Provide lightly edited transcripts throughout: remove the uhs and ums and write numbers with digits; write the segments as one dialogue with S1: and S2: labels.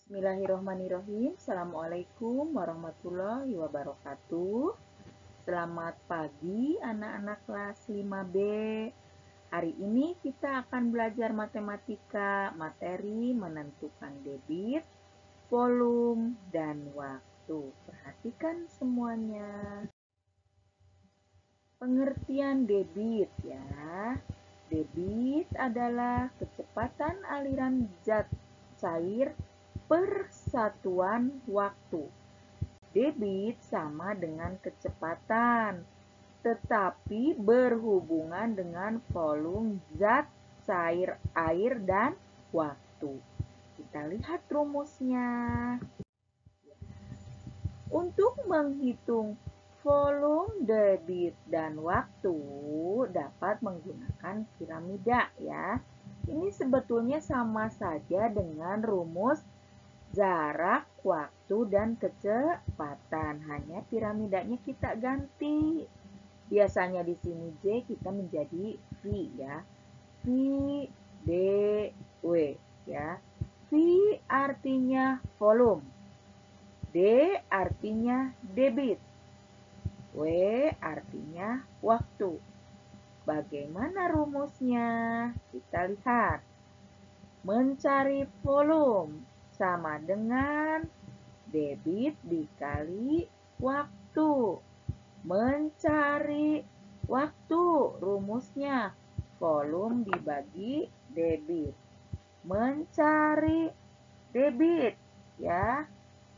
S1: Bismillahirrohmanirrohim. Assalamualaikum warahmatullahi wabarakatuh. Selamat pagi anak-anak kelas 5B. Hari ini kita akan belajar matematika, materi menentukan debit, volume, dan waktu. Perhatikan semuanya. Pengertian debit ya. Debit adalah kecepatan aliran zat cair per satuan waktu. Debit sama dengan kecepatan, tetapi berhubungan dengan volume zat cair air dan waktu. Kita lihat rumusnya. Untuk menghitung volume, debit, dan waktu dapat menggunakan piramida ya. Ini sebetulnya sama saja dengan rumus jarak, waktu, dan kecepatan. Hanya piramidanya kita ganti. Biasanya di sini J kita menjadi V ya. V, D, W ya. V artinya volume. D artinya debit. W artinya waktu. Bagaimana rumusnya? Kita lihat. Mencari volume sama dengan debit dikali waktu. Mencari waktu, rumusnya volume dibagi debit. Mencari debit ya,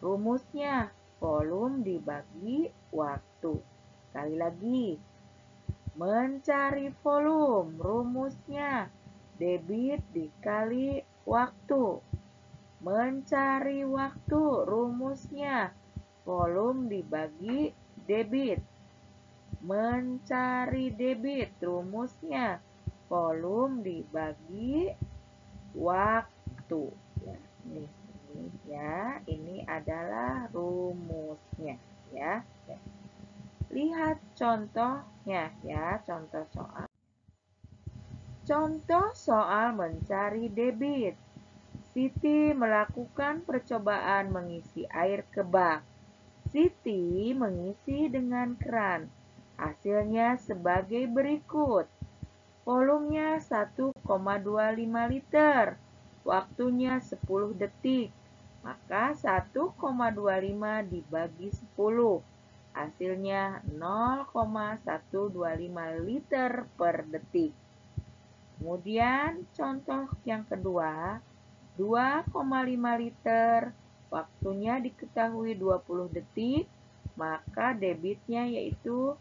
S1: rumusnya volume dibagi waktu. Sekali lagi, mencari volume, rumusnya debit dikali waktu. Mencari waktu, rumusnya volume dibagi debit. Mencari debit, rumusnya volume dibagi waktu. Ya, ini ya, ini adalah rumusnya ya. Lihat contohnya ya, contoh soal. Contoh soal mencari debit. Siti melakukan percobaan mengisi air ke bak. Siti mengisi dengan keran. Hasilnya sebagai berikut. Volumenya 1,25 liter. Waktunya 10 detik. Maka 1,25 dibagi 10. Hasilnya 0,125 liter per detik. Kemudian contoh yang kedua, 2,5 liter, waktunya diketahui 20 detik, maka debitnya yaitu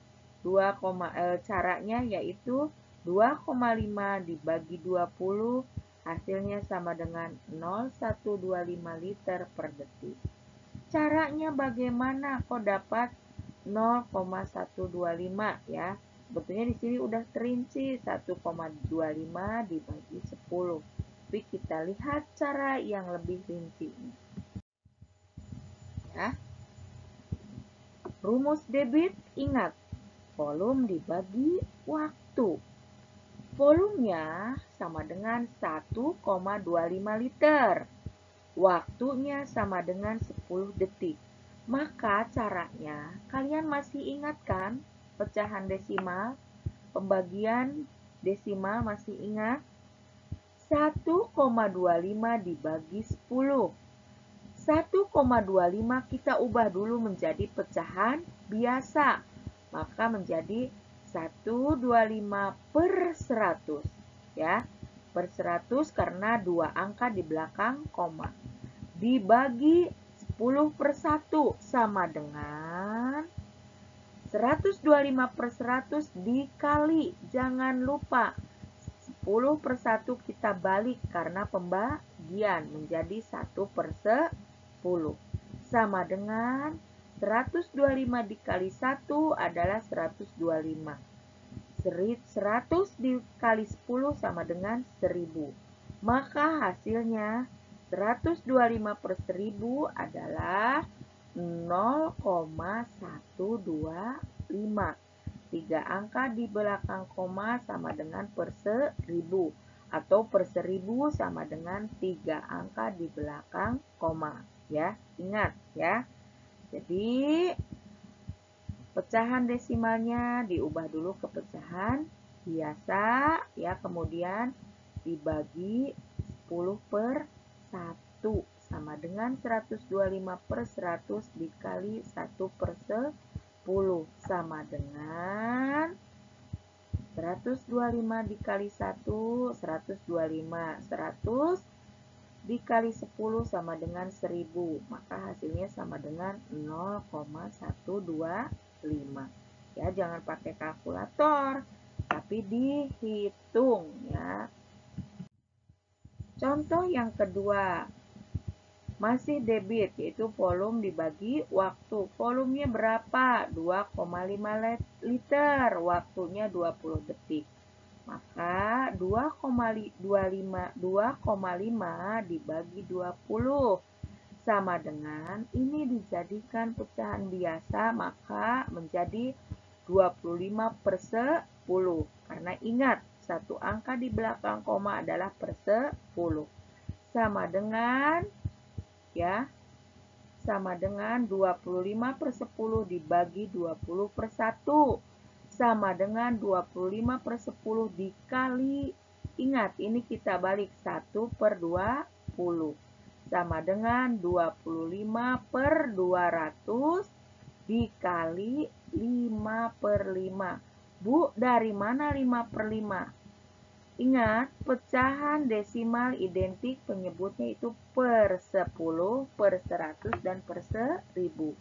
S1: caranya yaitu 2,5 dibagi 20, hasilnya sama dengan 0,125 liter per detik. Caranya bagaimana kok dapat 0,125 ya? Sebetulnya di sini udah terinci 1,25 dibagi 10. Tapi kita lihat cara yang lebih rinci. Ya. Rumus debit, ingat, volume dibagi waktu. Volumenya sama dengan 1,25 liter. Waktunya sama dengan 10 detik. Maka caranya, kalian masih ingat kan pecahan desimal? Pembagian desimal masih ingat? 1,25 dibagi 10. 1,25 kita ubah dulu menjadi pecahan biasa. Maka menjadi 125 per 100. Ya, per 100 karena 2 angka di belakang koma. Dibagi 10 per 1 sama dengan 125 per 100 dikali. Jangan lupa 10 per 1 kita balik karena pembagian menjadi 1 per 10. Sama dengan 125 dikali 1 adalah 125. 100 dikali 10 sama dengan 1000. Maka hasilnya 125 per 1000 adalah 0,125. 3 angka di belakang koma sama dengan per 1000. atau per 1000 sama dengan 3 angka di belakang koma. Ya, ingat ya. Jadi, pecahan desimalnya diubah dulu ke pecahan biasa, ya, kemudian dibagi 10 per 1 sama dengan 125 per 100 dikali 1 per 10 sama dengan 125 dikali 1, 125. 100 dikali 10 sama dengan 1000. Maka hasilnya sama dengan 0,125. Ya, jangan pakai kalkulator, tapi dihitung ya. Contoh yang kedua, masih debit, yaitu volume dibagi waktu. Volumenya berapa? 2,5 liter, waktunya 20 detik. Maka 2,5 dibagi 20 sama dengan, ini dijadikan pecahan biasa, maka menjadi 25 per 10. Karena ingat, satu angka di belakang koma adalah per 10. Sama dengan, ya, sama dengan 25 per 10 dibagi 20 per 1. Sama dengan 25 per 10 dikali, ingat ini kita balik 1 per 20. Sama dengan 25 per 200 dikali 5 per 5. Bu, dari mana 5 per 5? Ingat, pecahan desimal identik penyebutnya itu per 10, per 100, dan per 1000.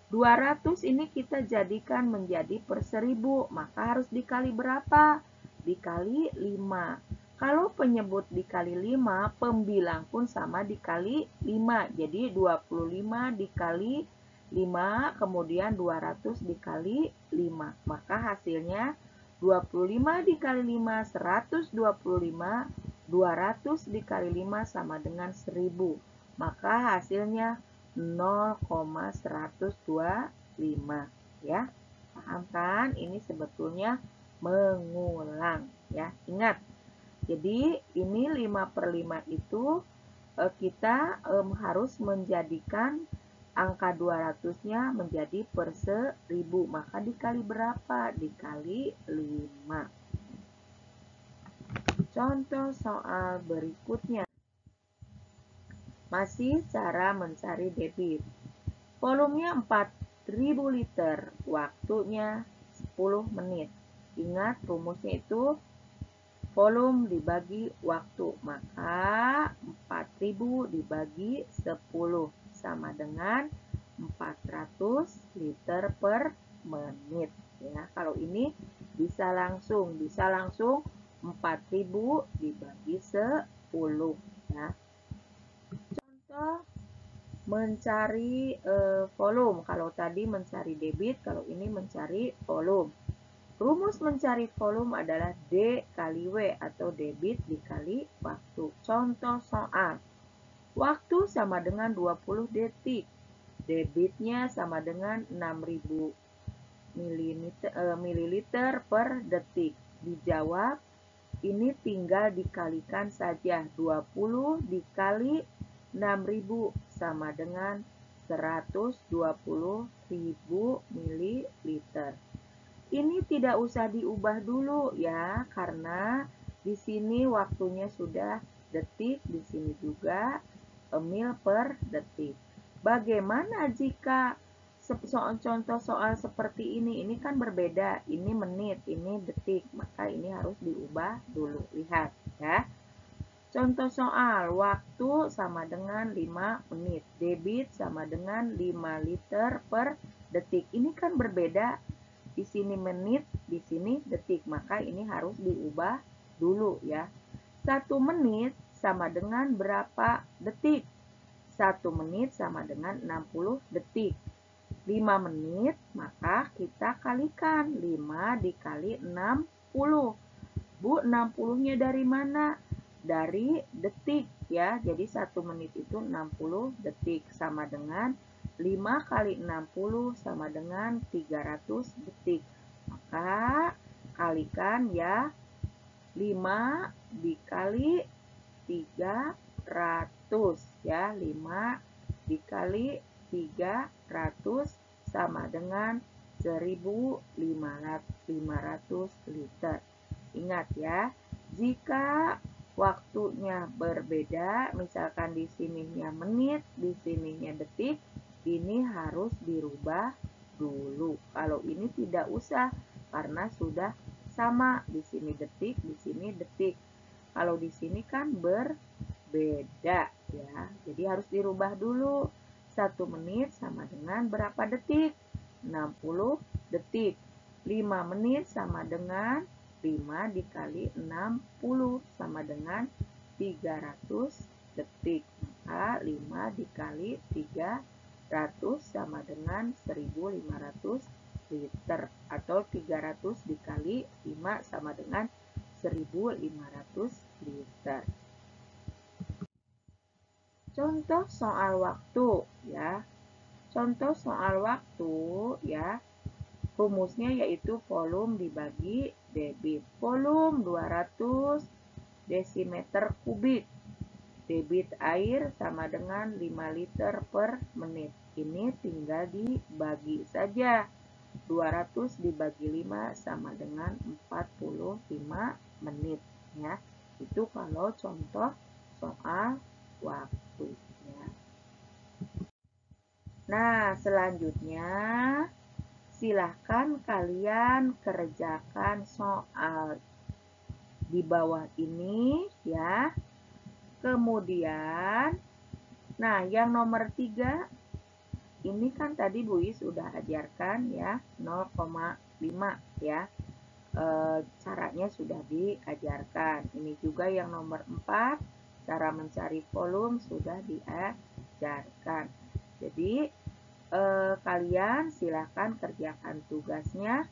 S1: 200 ini kita jadikan menjadi per 1000, maka harus dikali berapa? Dikali 5. Kalau penyebut dikali 5, pembilang pun sama dikali 5. Jadi 25 dikali 5, kemudian 200 dikali 5. Maka hasilnya 25 dikali 5, 125. 200 dikali 5 sama dengan 1000. Maka hasilnya 0,125 ya. Paham kan? Ini sebetulnya mengulang ya. Ingat. Jadi ini 5 per 5 itu kita harus menjadikan angka 200-nya menjadi per 1000. Maka dikali berapa? Dikali 5. Contoh soal berikutnya. Masih cara mencari debit. Volumenya 4000 liter, waktunya 10 menit. Ingat rumusnya itu volume dibagi waktu, maka 4000 dibagi 10 sama dengan 400 liter per menit. Ya, kalau ini bisa langsung 4000 dibagi 10 ya. Contoh mencari volume. Kalau tadi mencari debit, kalau ini mencari volume. Rumus mencari volume adalah D kali W atau debit dikali waktu. Contoh soal. Waktu sama dengan 20 detik. Debitnya sama dengan 6000 mililiter per detik. Dijawab, ini tinggal dikalikan saja. 20 dikali 6000 sama dengan 120.000 mililiter. Ini tidak usah diubah dulu ya, karena di sini waktunya sudah detik, di sini juga mil per detik. Bagaimana jika contoh soal seperti ini? Ini kan berbeda, ini menit, ini detik, maka ini harus diubah dulu. Lihat ya. Contoh soal, waktu sama dengan 5 menit, debit sama dengan 5 liter per detik. Ini kan berbeda, di sini menit, di sini detik, maka ini harus diubah dulu ya. 1 menit sama dengan berapa detik? 1 menit sama dengan 60 detik. 5 menit, maka kita kalikan 5 dikali 60. Bu, 60-nya dari mana? Dari detik ya. Jadi 1 menit itu 60 detik sama dengan 5 kali 60 sama dengan 300 detik. Maka kalikan ya. 5 dikali 300 ya. 5 dikali 300 sama dengan 1.500 liter. Ingat ya, jika waktunya berbeda, misalkan di sininya menit, di sininya detik, ini harus dirubah dulu. Kalau ini tidak usah karena sudah sama, di sini detik, di sini detik. Kalau di sini kan berbeda ya. Jadi harus dirubah dulu. 1 menit sama dengan berapa detik? 60 detik. 5 menit sama dengan 5 dikali 60 sama dengan 300 detik. Maka 5 dikali 300 sama dengan 1.500 liter. Atau 300 dikali 5 sama dengan 1.500 liter. Contoh soal waktu ya. Contoh soal waktu ya. Rumusnya yaitu volume dibagi debit. Volume 200 desimeter kubik. Debit air sama dengan 5 liter per menit. Ini tinggal dibagi saja. 200 dibagi 5 sama dengan 45 menit ya. Itu kalau contoh soal waktu ya. Nah, selanjutnya silahkan kalian kerjakan soal di bawah ini ya. Kemudian, nah yang nomor 3 ini kan tadi Bu Is sudah ajarkan ya 0,5 ya. Caranya sudah diajarkan. Ini juga yang nomor 4, cara mencari volume sudah diajarkan. Jadi kalian silakan kerjakan tugasnya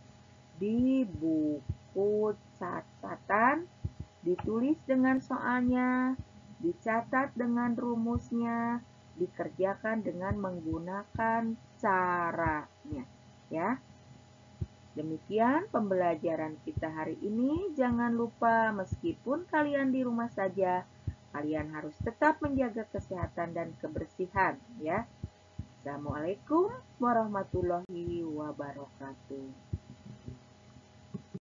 S1: di buku catatan, ditulis dengan soalnya, dicatat dengan rumusnya, dikerjakan dengan menggunakan caranya ya. Demikian pembelajaran kita hari ini. Jangan lupa meskipun kalian di rumah saja, kalian harus tetap menjaga kesehatan dan kebersihan ya. Assalamualaikum warahmatullahi wabarakatuh.